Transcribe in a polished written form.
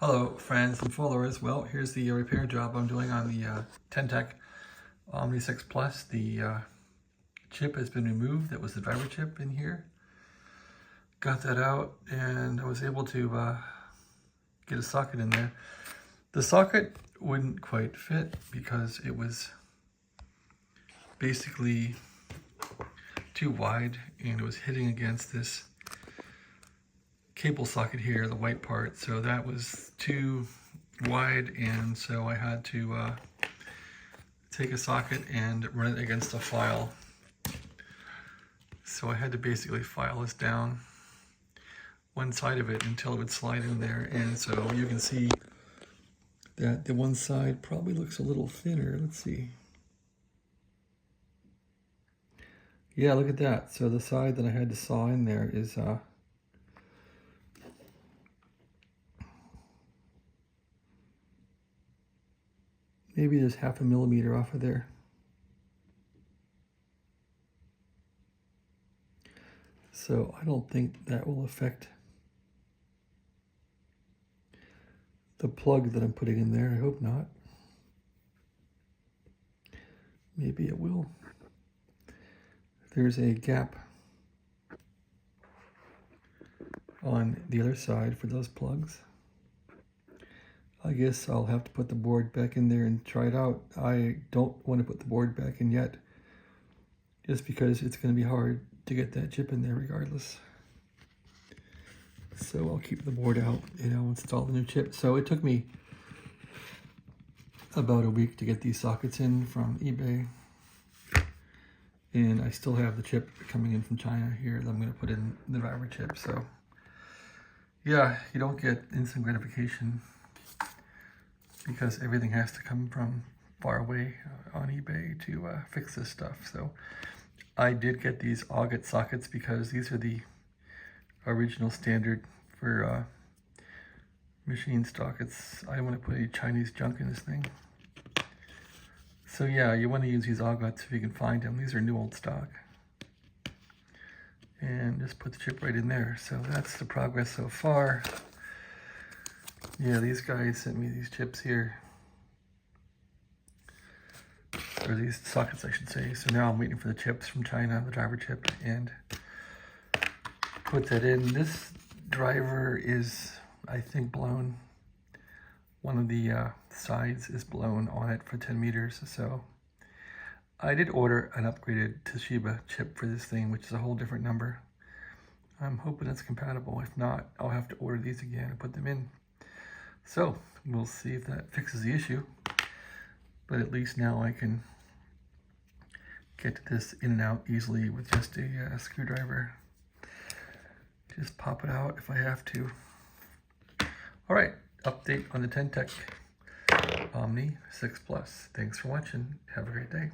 Hello friends and followers. Well, here's the repair job I'm doing on the Tec Omni 6 Plus. The chip has been removed. That was the driver chip in here. Got that out and I was able to get a socket in there. The socket wouldn't quite fit because it was basically too wide and it was hitting against this cable socket here, the white part, so that was too wide, and so I had to take a socket and run it against a file. So I had to basically file this down one side of it until it would slide in there, and so you can see that the one side probably looks a little thinner. Let's see. Yeah, look at that. So the side that I had to saw in there is maybe there's 0.5 millimeter off of there. So I don't think that will affect the plug that I'm putting in there. I hope not. Maybe it will. There's a gap on the other side for those plugs. I guess I'll have to put the board back in there and try it out. I don't want to put the board back in yet, just because it's going to be hard to get that chip in there regardless. So I'll keep the board out and I'll install the new chip. So it took me about a week to get these sockets in from eBay. And I still have the chip coming in from China here that I'm going to put in the driver chip. So yeah, you don't get instant gratification because everything has to come from far away on eBay to fix this stuff. So I did get these auget sockets because these are the original standard for machine stock. I don't want to put any Chinese junk in this thing. So yeah, you want to use these augets if you can find them. These are new old stock. And just put the chip right in there. So that's the progress so far. Yeah, these guys sent me these chips here. Or these sockets, I should say. So now I'm waiting for the chips from China, the driver chip, and put that in. This driver is, I think, blown. One of the sides is blown on it for 10 meters. So I did order an upgraded Toshiba chip for this thing, which is a whole different number. I'm hoping it's compatible. If not, I'll have to order these again and put them in. So we'll see if that fixes the issue. But at least now I can get this in and out easily with just a screwdriver. Just pop it out if I have to. All right, update on the Tec Omni 6 Plus. Thanks for watching. Have a great day.